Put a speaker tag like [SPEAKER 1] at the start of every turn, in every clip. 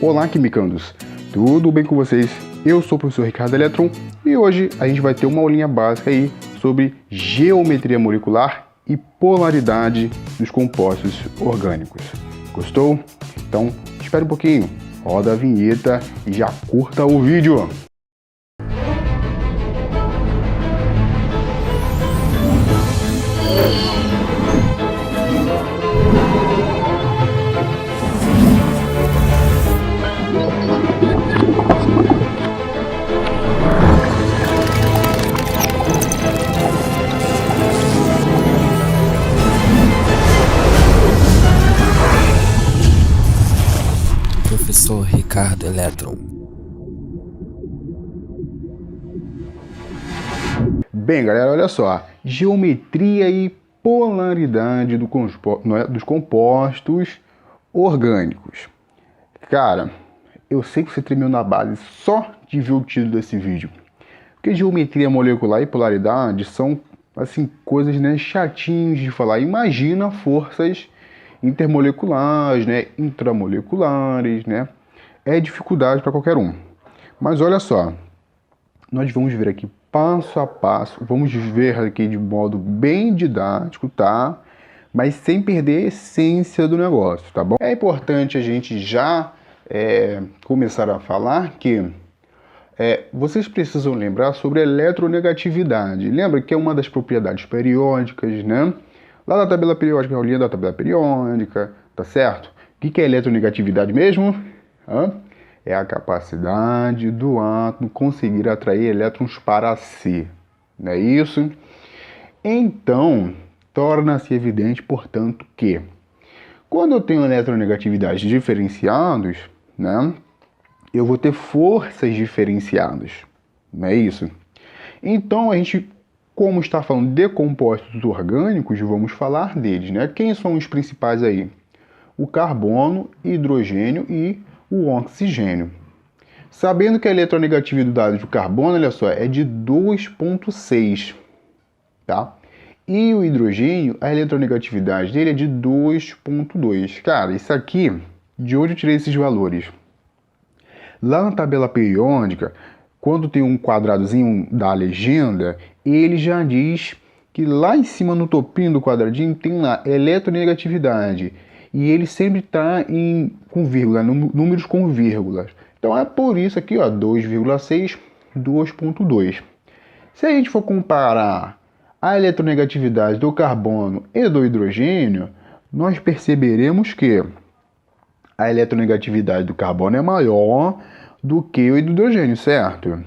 [SPEAKER 1] Olá, quimicandos! Tudo bem com vocês? Eu sou o professor Ricardo Eletron e hoje a gente vai ter uma aulinha básica aí sobre geometria molecular e polaridade dos compostos orgânicos. Gostou? Então, espere um pouquinho, roda a vinheta e já curta o vídeo!
[SPEAKER 2] Professor Ricardo Eletron.
[SPEAKER 1] Bem, galera, olha só. Geometria e polaridade dos compostos orgânicos. Cara, eu sei que você tremeu na base só de ver o título desse vídeo. Porque geometria molecular e polaridade são, assim, coisas, né, chatinhas de falar. Imagina forças intermoleculares, né, intramoleculares, né? É dificuldade para qualquer um. Mas olha só, nós vamos ver aqui passo a passo, vamos ver aqui de modo bem didático, tá? Mas sem perder a essência do negócio, tá bom? É importante a gente já começar a falar que vocês precisam lembrar sobre a eletronegatividade. Lembra que é uma das propriedades periódicas, né? Lá da tabela periódica, a aulinha da tabela periódica, tá certo? O que é eletronegatividade mesmo? É a capacidade do átomo conseguir atrair elétrons para si. Não é isso? Então, torna-se evidente, portanto, que quando eu tenho eletronegatividades diferenciadas, né, eu vou ter forças diferenciadas. Não é isso? Então, a gente, como está falando de compostos orgânicos, vamos falar deles, né? Quem são os principais aí? O carbono, hidrogênio e o oxigênio. Sabendo que a eletronegatividade do carbono, olha só, é de 2,6, tá? E o hidrogênio, a eletronegatividade dele é de 2,2. Cara, isso aqui, de onde eu tirei esses valores? Lá na tabela periódica, quando tem um quadradozinho da legenda, ele já diz que lá em cima no topinho do quadradinho tem lá eletronegatividade. E ele sempre está com vírgula, números com vírgulas. Então é por isso aqui, ó, 2,6, 2,2. Se a gente for comparar a eletronegatividade do carbono e do hidrogênio, nós perceberemos que a eletronegatividade do carbono é maior do que o hidrogênio, certo?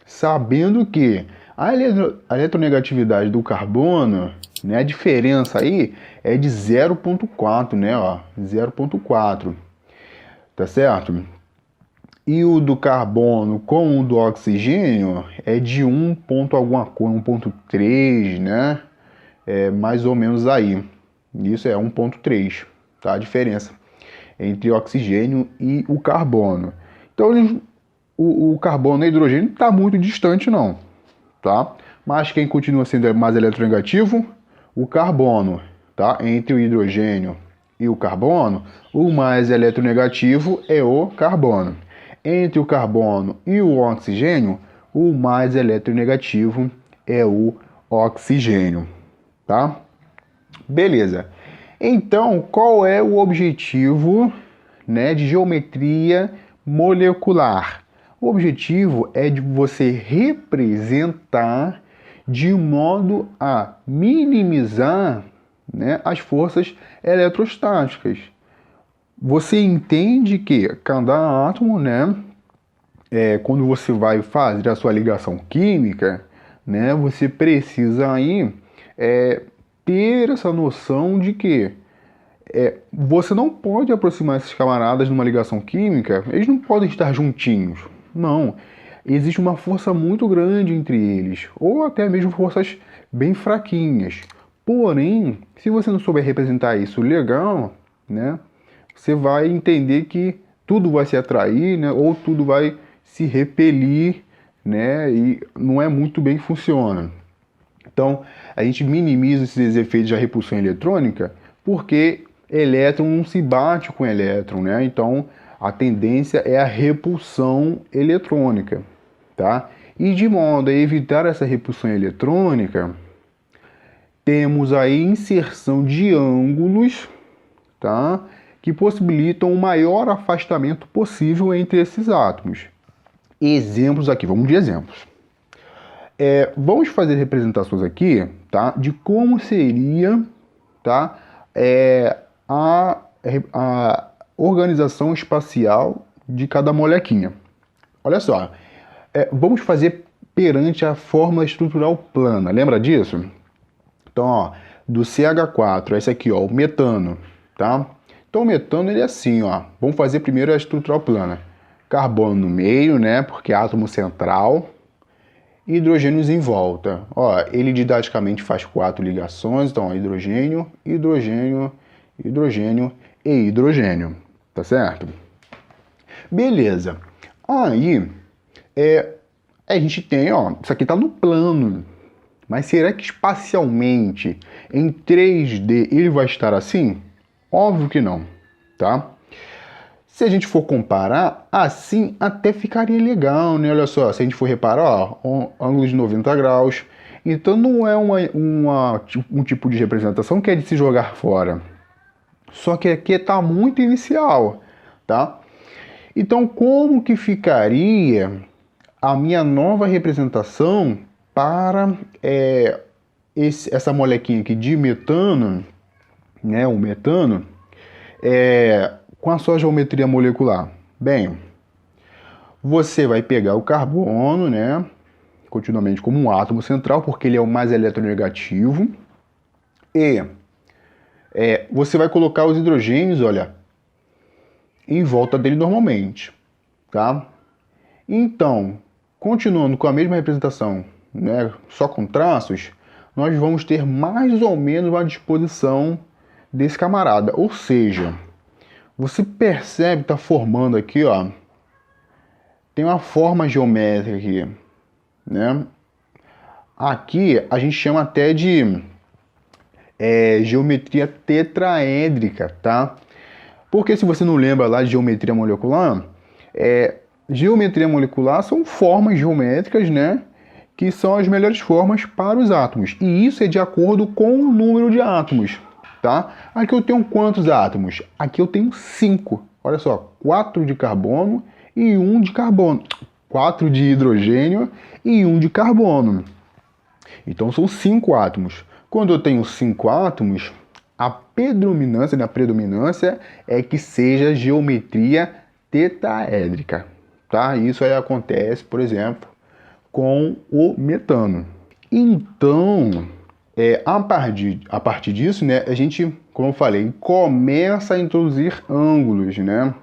[SPEAKER 1] Sabendo que a eletronegatividade do carbono, né, a diferença aí é de 0,4, né, ó, 0,4, tá certo? E o do carbono com o do oxigênio é de 1 ponto alguma coisa, 1,3, né, mais ou menos aí. Isso é 1,3, tá, a diferença entre o oxigênio e o carbono. Então, o carbono e o hidrogênio não está muito distante, não, tá? Mas quem continua sendo mais eletronegativo? O carbono, tá? Entre o hidrogênio e o carbono, o mais eletronegativo é o carbono. Entre o carbono e o oxigênio, o mais eletronegativo é o oxigênio, tá? Beleza. Então, qual é o objetivo, né, de geometria molecular? O objetivo é de você representar de modo a minimizar, né, as forças eletrostáticas. Você entende que cada átomo, né, quando você vai fazer a sua ligação química, né, você precisa aí ter essa noção de que você não pode aproximar esses camaradas numa ligação química, eles não podem estar juntinhos. Não, existe uma força muito grande entre eles, ou até mesmo forças bem fraquinhas. Porém, se você não souber representar isso legal, né, você vai entender que tudo vai se atrair, né, ou tudo vai se repelir, né, e não é muito bem que funciona. Então, a gente minimiza esses efeitos da repulsão eletrônica porque elétron não se bate com elétron, né? Então, A tendência é a repulsão eletrônica, tá? E de modo a evitar essa repulsão eletrônica, temos aí inserção de ângulos, tá? Que possibilitam o maior afastamento possível entre esses átomos. Exemplos aqui, vamos de exemplos. Vamos fazer representações aqui, tá? De como seria, tá? A organização espacial de cada molequinha. Olha só, vamos fazer perante a fórmula estrutural plana, lembra disso? Então, ó, do CH4, esse aqui, ó, o metano, tá? Então, o metano, ele é assim, ó, vamos fazer primeiro a estrutural plana. Carbono no meio, né, porque é átomo central, hidrogênios em volta. Ó, ele didaticamente faz 4 ligações, então, ó, hidrogênio, hidrogênio, hidrogênio e hidrogênio, tá certo? Beleza. Aí, a gente tem, ó, isso aqui tá no plano, mas será que espacialmente, em 3D, ele vai estar assim? Óbvio que não, tá? Se a gente for comparar, assim até ficaria legal, né? Olha só, se a gente for reparar, ó, ângulo de 90 graus. Então não é um tipo de representação que é de se jogar fora. Só que aqui está muito inicial, tá? Então como que ficaria a minha nova representação para essa molequinha aqui de metano, né? O metano, com a sua geometria molecular? Bem, você vai pegar o carbono, né, continuamente como um átomo central, porque ele é o mais eletronegativo, e você vai colocar os hidrogênios, olha, em volta dele normalmente, tá? Então, continuando com a mesma representação, né, só com traços, nós vamos ter mais ou menos uma disposição desse camarada, ou seja, você percebe que está formando aqui, ó, tem uma forma geométrica aqui, né? Aqui a gente chama até de geometria tetraédrica, tá? Porque se você não lembra lá de geometria molecular, geometria molecular são formas geométricas, né? Que são as melhores formas para os átomos. E isso é de acordo com o número de átomos, tá? Aqui eu tenho quantos átomos? Aqui eu tenho 5. Olha só, 4 de carbono e 1 de carbono. 4 de hidrogênio e 1 de carbono. Então são 5 átomos. Quando eu tenho 5 átomos, a predominância é que seja geometria tetraédrica, tá? Isso aí acontece, por exemplo, com o metano. Então, a partir disso, né, a gente, como eu falei, começa a introduzir ângulos, né?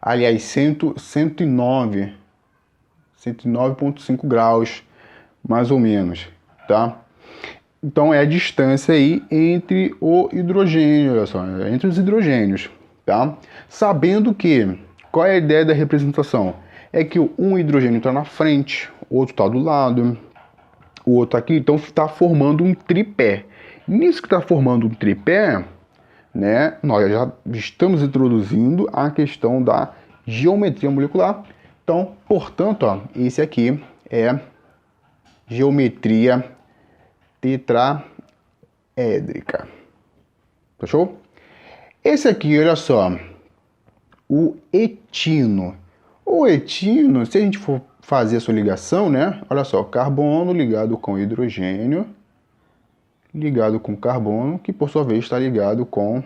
[SPEAKER 1] Aliás, 109,5 graus, mais ou menos, tá? Então é a distância aí entre o hidrogênio, olha só, entre os hidrogênios, tá? Sabendo que, qual é a ideia da representação? É que um hidrogênio está na frente, o outro está do lado, o outro aqui, então está formando um tripé. Nisso que está formando um tripé, né, nós já estamos introduzindo a questão da geometria molecular. Então, portanto, ó, esse aqui é geometria tetraédrica. Fechou? Esse aqui, olha só, o etino. O etino, se a gente for fazer a sua ligação, né? Olha só, carbono ligado com hidrogênio, ligado com carbono, que por sua vez está ligado com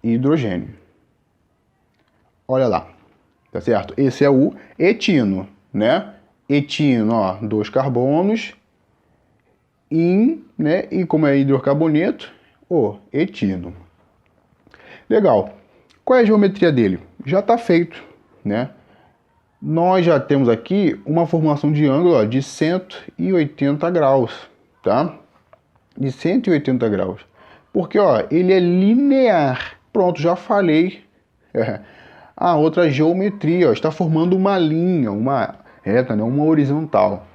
[SPEAKER 1] hidrogênio. Olha lá, tá certo? Esse é o etino, né? Etino, ó, 2 carbonos, né? E como é hidrocarboneto, o etino. Legal. Qual é a geometria dele? Já está feito, né? Nós já temos aqui uma formação de ângulo, ó, de 180 graus, tá? De 180 graus. Porque, ó, ele é linear. Pronto, já falei. A outra geometria, ó, está formando uma linha, uma reta, né? Uma horizontal.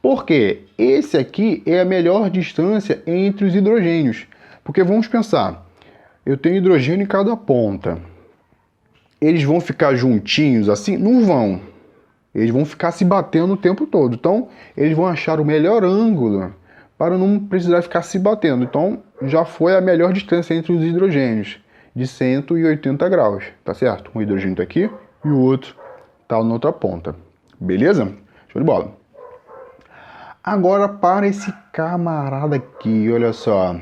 [SPEAKER 1] Por quê? Esse aqui é a melhor distância entre os hidrogênios. Porque vamos pensar, eu tenho hidrogênio em cada ponta. eles vão ficar juntinhos assim? Não vão. Eles vão ficar se batendo o tempo todo. Então, eles vão achar o melhor ângulo para não precisar ficar se batendo. Então, já foi a melhor distância entre os hidrogênios, de 180 graus, tá certo? Um hidrogênio está aqui e o outro está na outra ponta. Beleza? Show de bola. Agora, para esse camarada aqui, olha só.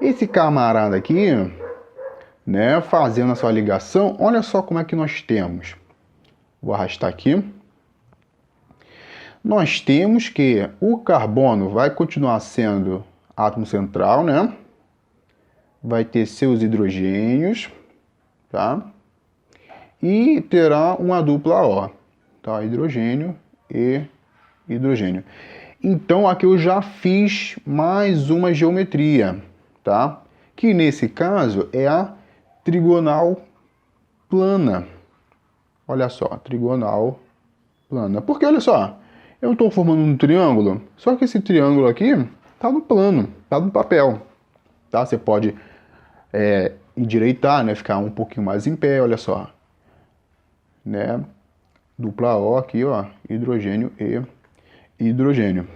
[SPEAKER 1] Esse camarada aqui, né, fazendo essa ligação, olha só como é que nós temos. Vou arrastar aqui. Nós temos que o carbono vai continuar sendo átomo central, né? Vai ter seus hidrogênios, tá? E terá uma dupla O, tá? Hidrogênio e hidrogênio. Então, aqui eu já fiz mais uma geometria, tá? Que nesse caso é a trigonal plana. Olha só, trigonal plana. Porque, olha só, eu estou formando um triângulo, só que esse triângulo aqui está no plano, está no papel, tá? Você pode endireitar, né? Ficar um pouquinho mais em pé, olha só, né? Dupla O aqui, ó, hidrogênio e hidrogênio,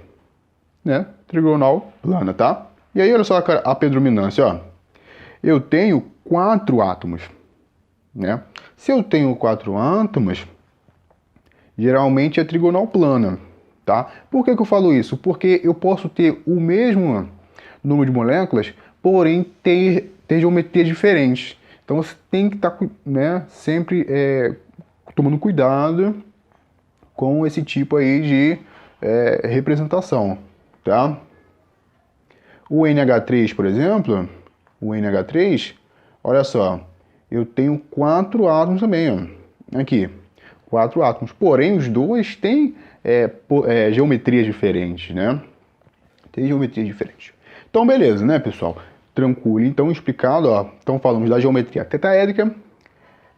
[SPEAKER 1] né? Trigonal plana, tá? E aí, olha só a predominância, ó. Eu tenho 4 átomos, né? Se eu tenho 4 átomos, geralmente é trigonal plana, tá? Por que eu falo isso? Porque eu posso ter o mesmo número de moléculas, porém ter geometrias diferentes. Então você tem que estar, né, sempre tomando cuidado com esse tipo aí de representação, tá? O NH3, por exemplo, o NH3, olha só, eu tenho 4 átomos também, ó, aqui, 4 átomos, porém os dois têm geometrias diferentes, né? Tem geometrias diferentes. Então, beleza, né, pessoal? Tranquilo, então explicado, ó, então falamos da geometria tetraédrica,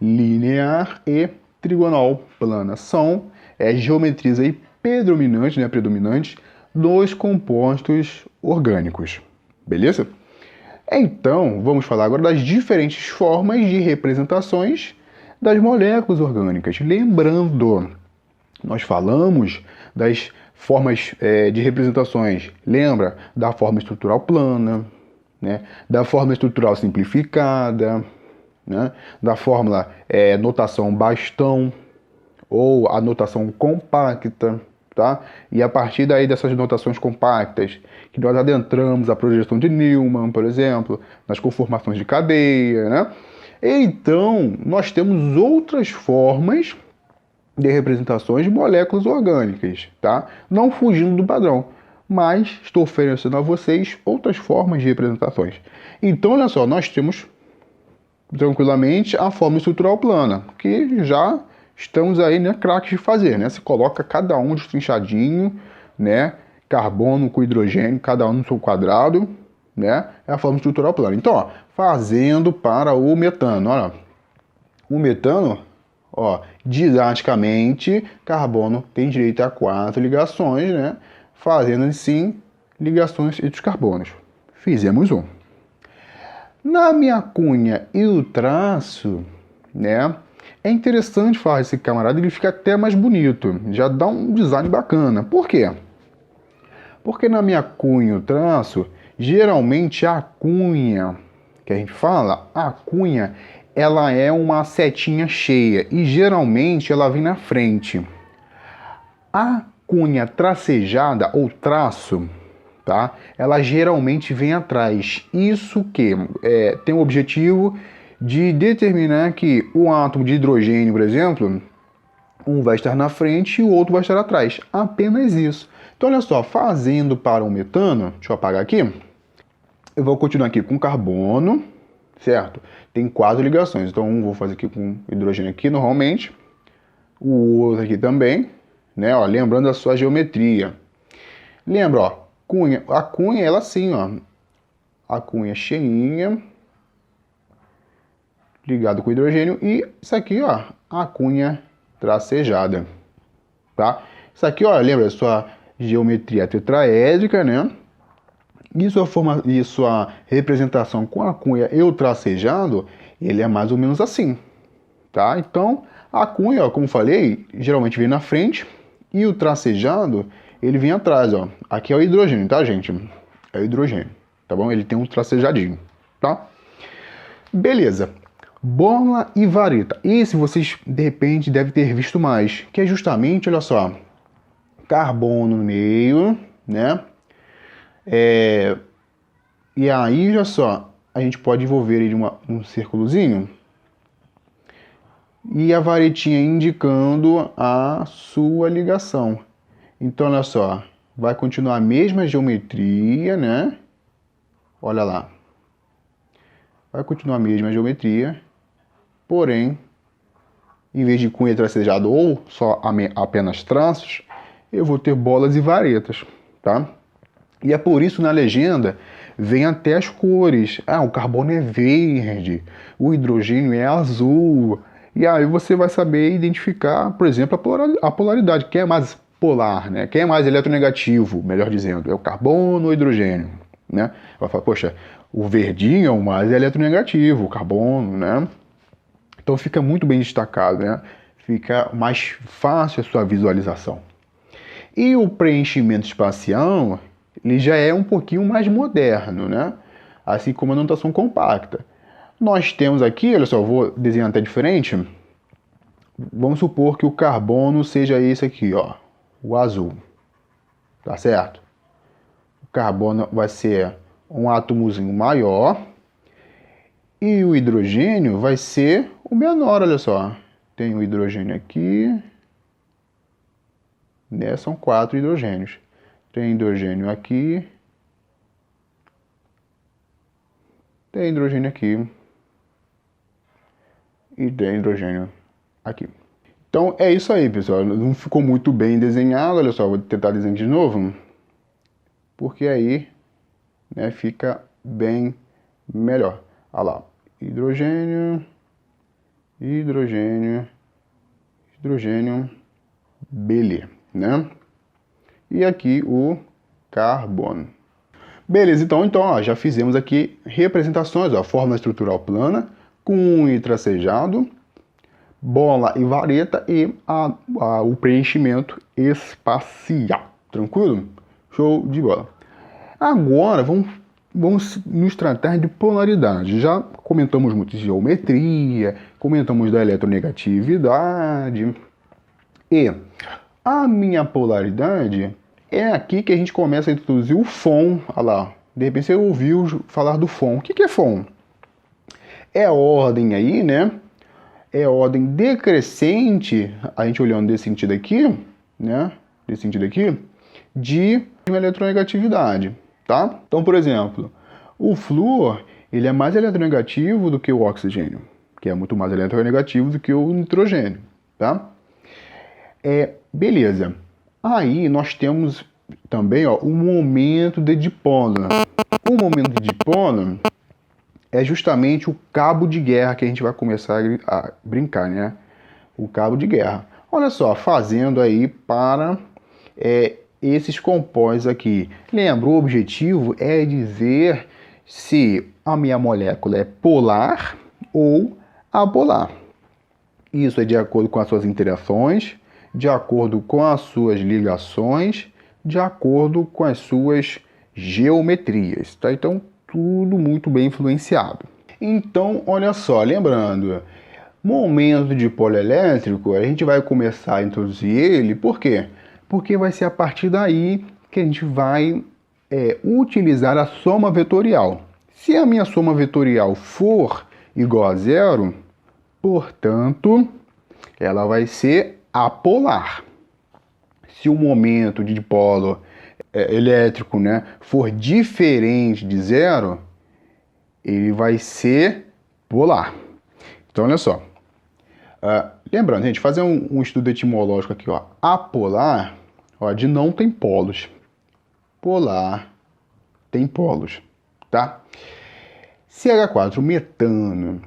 [SPEAKER 1] linear e trigonal plana. São geometrias aí predominantes, né, predominantes dos compostos orgânicos, beleza? Então, vamos falar agora das diferentes formas de representações das moléculas orgânicas. Lembrando, nós falamos das formas de representações, lembra? Da forma estrutural plana, né? Da forma estrutural simplificada, né? Da fórmula notação bastão ou a notação compacta, tá? E a partir daí dessas notações compactas, que nós adentramos a projeção de Neumann, por exemplo, nas conformações de cadeia, né? Então, nós temos outras formas de representações de moléculas orgânicas, tá? Não fugindo do padrão, mas estou oferecendo a vocês outras formas de representações. Então, olha só, nós temos tranquilamente a forma estrutural plana, que já estamos aí, né, craques de fazer, né? Se coloca cada um destrinchadinho, né? Carbono com hidrogênio, cada um no seu quadrado, né? É a forma estrutural plana. Então, ó, fazendo para o metano, olha. O metano, ó, didaticamente, carbono tem direito a 4 ligações, né? Fazendo assim ligações entre os carbonos. Fizemos um. Na minha cunha e o traço, né? É interessante falar esse camarada, ele fica até mais bonito, já dá um design bacana. Por quê? Porque na minha cunha e o traço, geralmente a cunha que a gente fala, a cunha, ela é uma setinha cheia e geralmente ela vem na frente. A cunha tracejada ou traço, tá? Ela geralmente vem atrás. Isso que tem o objetivo de determinar que o átomo de hidrogênio, por exemplo, um vai estar na frente e o outro vai estar atrás. Apenas isso. Então, olha só, fazendo para o metano, deixa eu apagar aqui. Eu vou continuar aqui com carbono, certo? Tem 4 ligações. Então, um vou fazer aqui com hidrogênio aqui normalmente. O outro aqui também, né? Ó, lembrando a sua geometria. Lembra, ó, cunha. A cunha, ela assim, ó. A cunha cheinha, ligado com hidrogênio, e isso aqui, ó, a cunha tracejada, tá? Isso aqui, ó, lembra a sua geometria tetraédrica, né? E sua representação com a cunha e o tracejado, ele é mais ou menos assim, tá? Então, a cunha, ó, como falei, geralmente vem na frente e o tracejado, ele vem atrás, ó. Aqui é o hidrogênio, tá, gente? É o hidrogênio, tá bom? Ele tem um tracejadinho, tá? Beleza. Bola e vareta. Esse vocês, de repente, devem ter visto mais, que é justamente, olha só, carbono no meio, né? E aí, olha só, a gente pode envolver ele um círculozinho e a varetinha indicando a sua ligação. Então, olha só, vai continuar a mesma geometria, né? Olha lá. Vai continuar a mesma geometria, porém, em vez de cunha tracejado ou só apenas traços, eu vou ter bolas e varetas, tá? E é por isso na legenda vem até as cores. Ah, o carbono é verde, o hidrogênio é azul. E aí você vai saber identificar, por exemplo, a polaridade. Quem é mais polar, né? Quem é mais eletronegativo, melhor dizendo, é o carbono ou o hidrogênio, né? Vai falar, poxa, o verdinho é o mais eletronegativo, o carbono, né? Então fica muito bem destacado, né? Fica mais fácil a sua visualização. E o preenchimento espacial, ele já é um pouquinho mais moderno, né? Assim como a notação compacta. Nós temos aqui, olha só, vou desenhar até diferente. Vamos supor que o carbono seja esse aqui, ó, o azul. Tá certo? O carbono vai ser um átomozinho maior e o hidrogênio vai ser o menor, olha só. Tem o hidrogênio aqui, né? São 4 hidrogênios. Tem hidrogênio aqui, tem hidrogênio aqui e tem hidrogênio aqui. Então é isso aí, pessoal. Não ficou muito bem desenhado, olha só, vou tentar desenhar de novo, porque aí, né, fica bem melhor. Olha lá, hidrogênio, hidrogênio, hidrogênio, beleza, né? E aqui o carbono. Beleza, então ó, já fizemos aqui representações, ó, forma estrutural plana, cunha e tracejado, bola e vareta e o preenchimento espacial. Tranquilo? Show de bola. Agora vamos nos tratar de polaridade. Já comentamos muito de geometria, comentamos da eletronegatividade. E a minha polaridade é aqui que a gente começa a introduzir o FON. Olha lá, de repente você ouviu falar do FON. O que é FON? É a ordem aí, né? É a ordem decrescente, a gente olhando desse sentido aqui, né? Desse sentido aqui, de eletronegatividade, tá? Então, por exemplo, o flúor, ele é mais eletronegativo do que o oxigênio, que é muito mais eletronegativo do que o nitrogênio, tá? Beleza. Aí nós temos também, ó, o momento de dipolo. O momento de dipolo é justamente o cabo de guerra que a gente vai começar a brincar, né? O cabo de guerra. Olha só, fazendo aí para esses compostos aqui. Lembra, o objetivo é dizer se a minha molécula é polar ou apolar. Isso é de acordo com as suas interações, de acordo com as suas ligações, de acordo com as suas geometrias, tá? Então, tudo muito bem influenciado. Então, olha só, lembrando, momento de dipolo elétrico, a gente vai começar a introduzir ele, por quê? Porque vai ser a partir daí que a gente vai utilizar a soma vetorial. Se a minha soma vetorial for igual a zero, portanto, ela vai ser apolar. Se o momento de dipolo elétrico, né, for diferente de zero, ele vai ser polar. Então, olha só. Lembrando, gente, fazer um estudo etimológico aqui, ó. Apolar, ó, de não tem polos. Polar tem polos, tá? CH4, metano.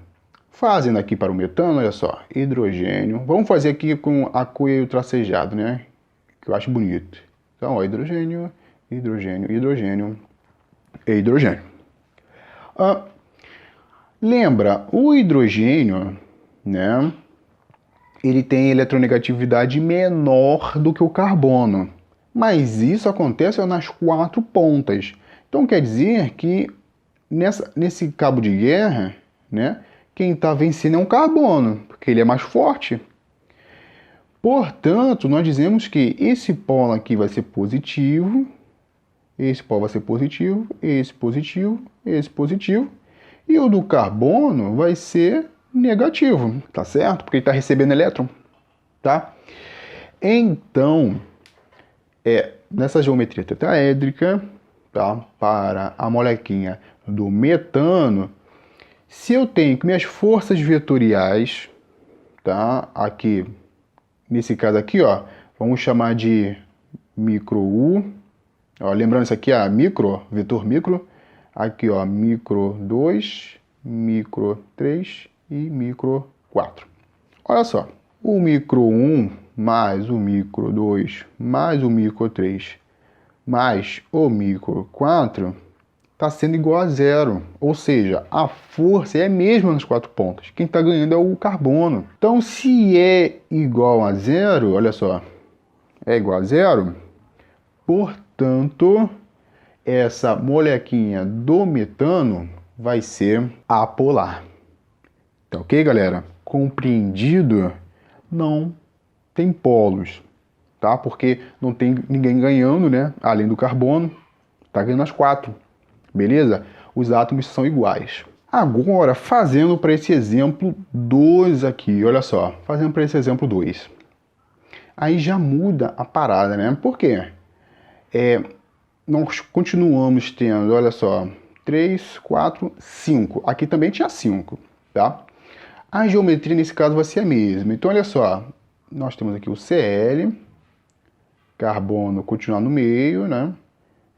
[SPEAKER 1] Fazendo aqui para o metano, olha só, hidrogênio. Vamos fazer aqui com a cunha e o tracejado, né? Que eu acho bonito. Então, ó, hidrogênio, hidrogênio, hidrogênio e hidrogênio. Lembra, o hidrogênio, né? ele tem eletronegatividade menor do que o carbono. Mas isso acontece nas 4 pontas. Então quer dizer que nesse cabo de guerra, né, quem está vencendo é um carbono, porque ele é mais forte. Portanto, nós dizemos que esse polo aqui vai ser positivo, esse polo vai ser positivo, esse positivo, esse positivo, e o do carbono vai ser negativo, tá certo? Porque ele está recebendo elétron, tá? Então, nessa geometria tetraédrica, tá? Para a molequinha do metano, se eu tenho que minhas forças vetoriais, tá? Aqui, nesse caso aqui, ó, vamos chamar de micro U. Ó, lembrando isso aqui, micro, vetor micro. Aqui, ó, micro 2, micro 3 e micro 4. Olha só, o micro 1 mais o micro 2 mais o micro 3 mais o micro 4 está sendo igual a zero. Ou seja, a força é a mesma nas 4 pontas. Quem está ganhando é o carbono. Então, se é igual a zero, olha só, é igual a zero, portanto, essa molequinha do metano vai ser apolar. Tá ok, galera? Compreendido? Não tem polos, tá? Porque não tem ninguém ganhando, né? Além do carbono, tá ganhando as 4, beleza? Os átomos são iguais. Agora, fazendo para esse exemplo 2 aqui, olha só, fazendo para esse exemplo 2. Aí já muda a parada, né? Por quê? Nós continuamos tendo, olha só, 3, 4, 5. Aqui também tinha 5, tá? A geometria nesse caso vai ser a mesma. Então, olha só, nós temos aqui o Cl, carbono continuar no meio, né?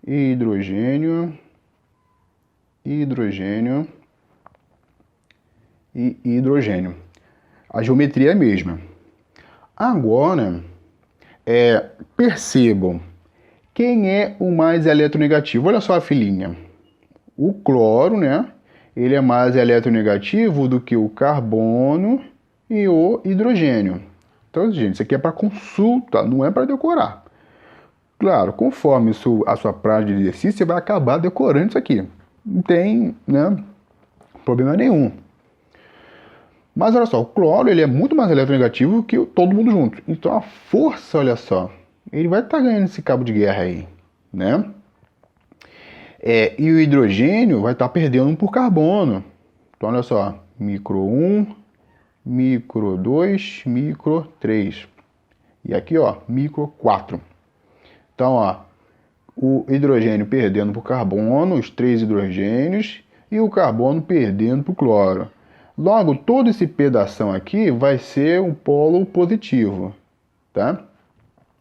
[SPEAKER 1] Hidrogênio, hidrogênio e hidrogênio. A geometria é a mesma. Agora, percebam, quem é o mais eletronegativo? Olha só a filinha. O cloro, né? Ele é mais eletronegativo do que o carbono e o hidrogênio. Então, gente, isso aqui é para consulta, não é para decorar. Claro, conforme a sua prática de exercício, você vai acabar decorando isso aqui. Não tem, né, problema nenhum. Mas olha só, o cloro ele é muito mais eletronegativo que todo mundo junto. Então a força, olha só, ele vai estar ganhando esse cabo de guerra aí, né? E o hidrogênio vai estar perdendo por carbono. Então olha só, micro 1, micro 2, micro 3. E aqui, ó, micro 4. Então, ó, o hidrogênio perdendo por carbono, os 3 hidrogênios, e o carbono perdendo por cloro. Logo, todo esse pedação aqui vai ser um polo positivo, tá?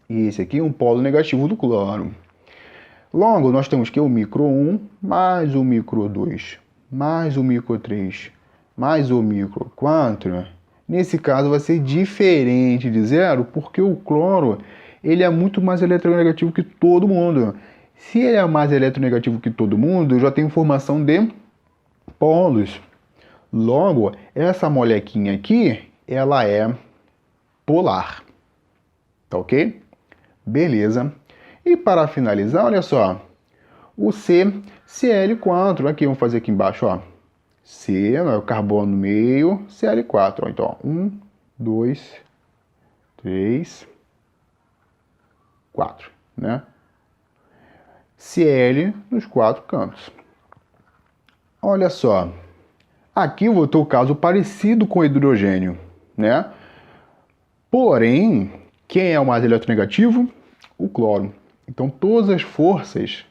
[SPEAKER 1] E esse aqui é um polo negativo do cloro. Logo, nós temos que o micro 1 mais o micro 2 mais o micro 3 mais o micro 4. Nesse caso vai ser diferente de zero, porque o cloro ele é muito mais eletronegativo que todo mundo. Se ele é mais eletronegativo que todo mundo, eu já tenho formação de polos. Logo, essa molequinha aqui, ela é polar. Tá ok? Beleza. E para finalizar, olha só. O Cl4. Aqui, vamos fazer aqui embaixo, ó. C, o carbono no meio, Cl4. Ó. Então, 1, 2, 3, 4, né? Cl nos 4 cantos. Olha só. Aqui eu vou ter o caso parecido com o hidrogênio, né? Porém, quem é o mais eletronegativo? O cloro. Então todas as forças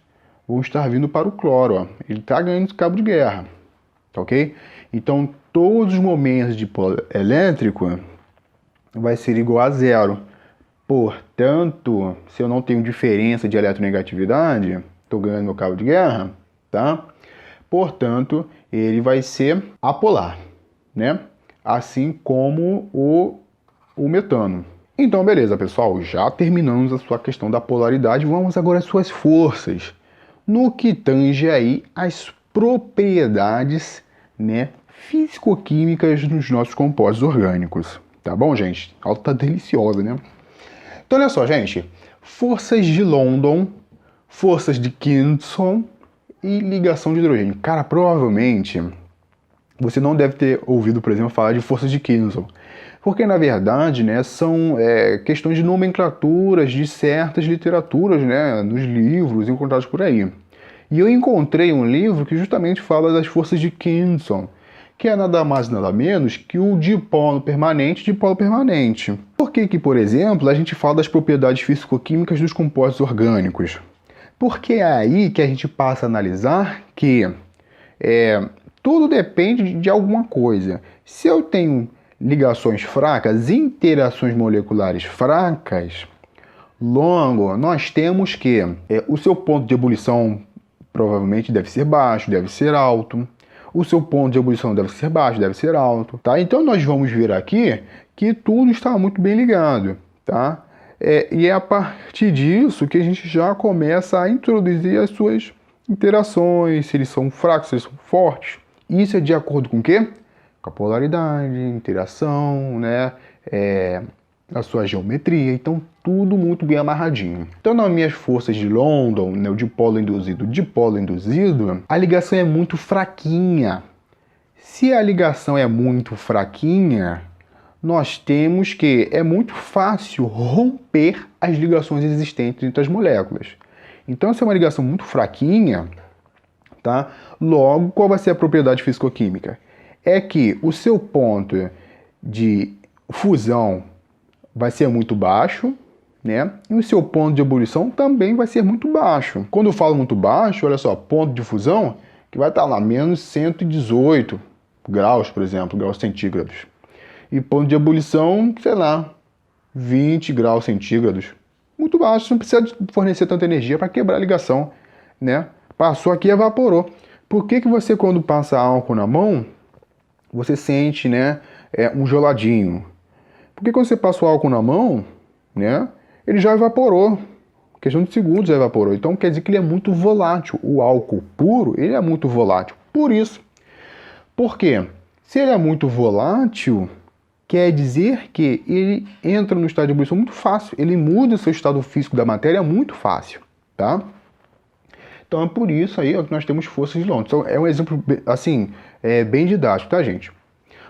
[SPEAKER 1] vão estar vindo para o cloro, ó. Ele está ganhando esse cabo de guerra, tá ok? Então todos os momentos de polo elétrico vai ser igual a zero. Portanto, se eu não tenho diferença de eletronegatividade, estou ganhando meu cabo de guerra, tá? Portanto, ele vai ser apolar, né? Assim como o metano. Então, beleza, pessoal, já terminamos a sua questão da polaridade, vamos agora às suas forças. No que tange aí as propriedades, né, físico-químicas dos nossos compostos orgânicos. Tá bom, gente? A aula tá deliciosa, né? Então, olha só, gente. Forças de London, forças de Kinston e ligação de hidrogênio. Cara, provavelmente você não deve ter ouvido, por exemplo, falar de forças de Kinston. Porque, na verdade, né, são questões de nomenclaturas de certas literaturas, né, nos livros encontrados por aí. E eu encontrei um livro que justamente fala das forças de Kinston, que é nada mais nada menos que o dipolo permanente e dipolo permanente. Por que, por exemplo, a gente fala das propriedades físico-químicas dos compostos orgânicos? Porque é aí que a gente passa a analisar que tudo depende de alguma coisa. Se eu tenho ligações fracas, interações moleculares fracas, logo nós temos que o seu ponto de ebulição provavelmente deve ser baixo, deve ser alto. O seu ponto de ebulição deve ser baixo, deve ser alto, tá? Então nós vamos ver aqui que tudo está muito bem ligado, tá? E é a partir disso que a gente já começa a introduzir as suas interações, se eles são fracos, se eles são fortes. Isso é de acordo com o quê? Com a polaridade, interação, né? A sua geometria, então tudo muito bem amarradinho. Então nas minhas forças de London, né, o dipolo induzido, a ligação é muito fraquinha. Se a ligação é muito fraquinha, nós temos que é muito fácil romper as ligações existentes entre as moléculas. Então se é uma ligação muito fraquinha, tá? Logo, qual vai ser a propriedade físico-química? É que o seu ponto de fusão vai ser muito baixo, né? E o seu ponto de ebulição também vai ser muito baixo. Quando eu falo muito baixo, olha só, ponto de fusão que vai estar lá menos 118 graus, por exemplo, graus centígrados. E ponto de ebulição, sei lá, 20 graus centígrados. Muito baixo, você não precisa fornecer tanta energia para quebrar a ligação, né? Passou aqui e evaporou. Por que você, quando passa álcool na mão, você sente, né, um geladinho? Porque quando você passa o álcool na mão, né, ele já evaporou. Questão de segundos já evaporou. Então quer dizer que ele é muito volátil. O álcool puro, ele é muito volátil. Por isso. Por quê? Se ele é muito volátil, quer dizer que ele entra no estado de ebulição muito fácil. Ele muda o seu estado físico da matéria muito fácil, tá? Então é por isso aí que nós temos forças de London. Então, é um exemplo, assim, bem didático, tá, gente?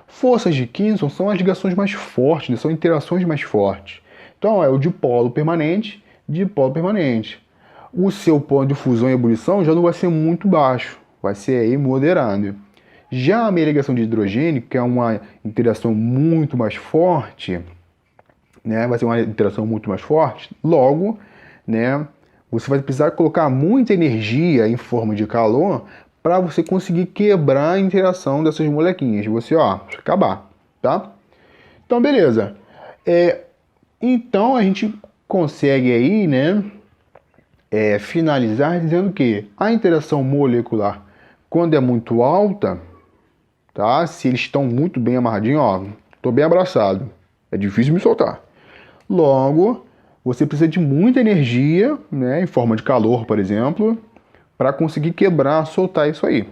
[SPEAKER 1] Forças de Kinston são as ligações mais fortes, né? São interações mais fortes. Então é o dipolo permanente, dipolo permanente. O seu ponto de fusão e ebulição já não vai ser muito baixo, vai ser aí moderado. Já a minha ligação de hidrogênio, que é uma interação muito mais forte, né? Vai ser uma interação muito mais forte, logo, né, você vai precisar colocar muita energia em forma de calor para você conseguir quebrar a interação dessas molequinhas. Você, acabar, tá? Então, beleza. Então, a gente consegue aí, né, finalizar dizendo que a interação molecular, quando é muito alta, tá? Se eles estão muito bem amarradinhos, tô bem abraçado. É difícil me soltar. Logo, você precisa de muita energia, né, em forma de calor, por exemplo, para conseguir quebrar, soltar isso aí,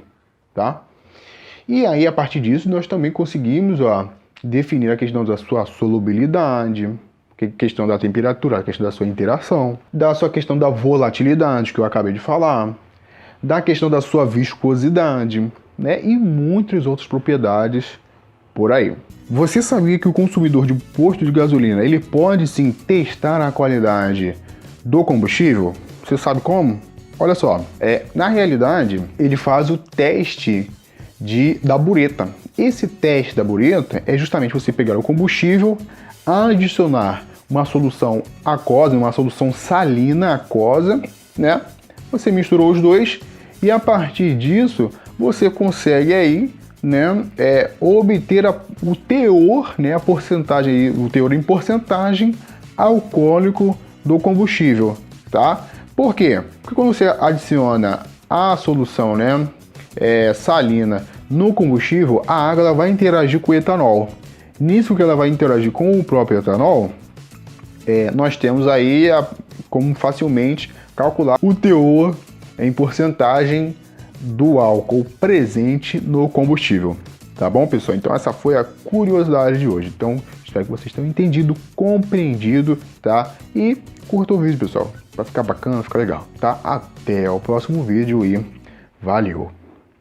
[SPEAKER 1] tá? E aí, a partir disso, nós também conseguimos, definir a questão da sua solubilidade, a questão da temperatura, a questão da sua interação, da sua questão da volatilidade, que eu acabei de falar, da questão da sua viscosidade, né, e muitas outras propriedades por aí. Você sabia que o consumidor de posto de gasolina, ele pode sim testar a qualidade do combustível? Você sabe como? Olha só, na realidade, ele faz o teste da bureta. Esse teste da bureta é justamente você pegar o combustível, adicionar uma solução aquosa, uma solução salina aquosa, né? Você misturou os dois e a partir disso você consegue aí, né, obter o teor, né, a porcentagem, o teor em porcentagem alcoólico do combustível, tá? Por quê? Porque quando você adiciona a solução, né, salina no combustível, a água ela vai interagir com o etanol. Nisso que ela vai interagir com o próprio etanol, nós temos aí como facilmente calcular o teor em porcentagem do álcool presente no combustível. Tá bom, pessoal? Então essa foi a curiosidade de hoje. Então Espero que vocês tenham entendido, compreendido, tá? E curta o vídeo, pessoal, pra ficar bacana, ficar legal, tá? Até o próximo vídeo e valeu!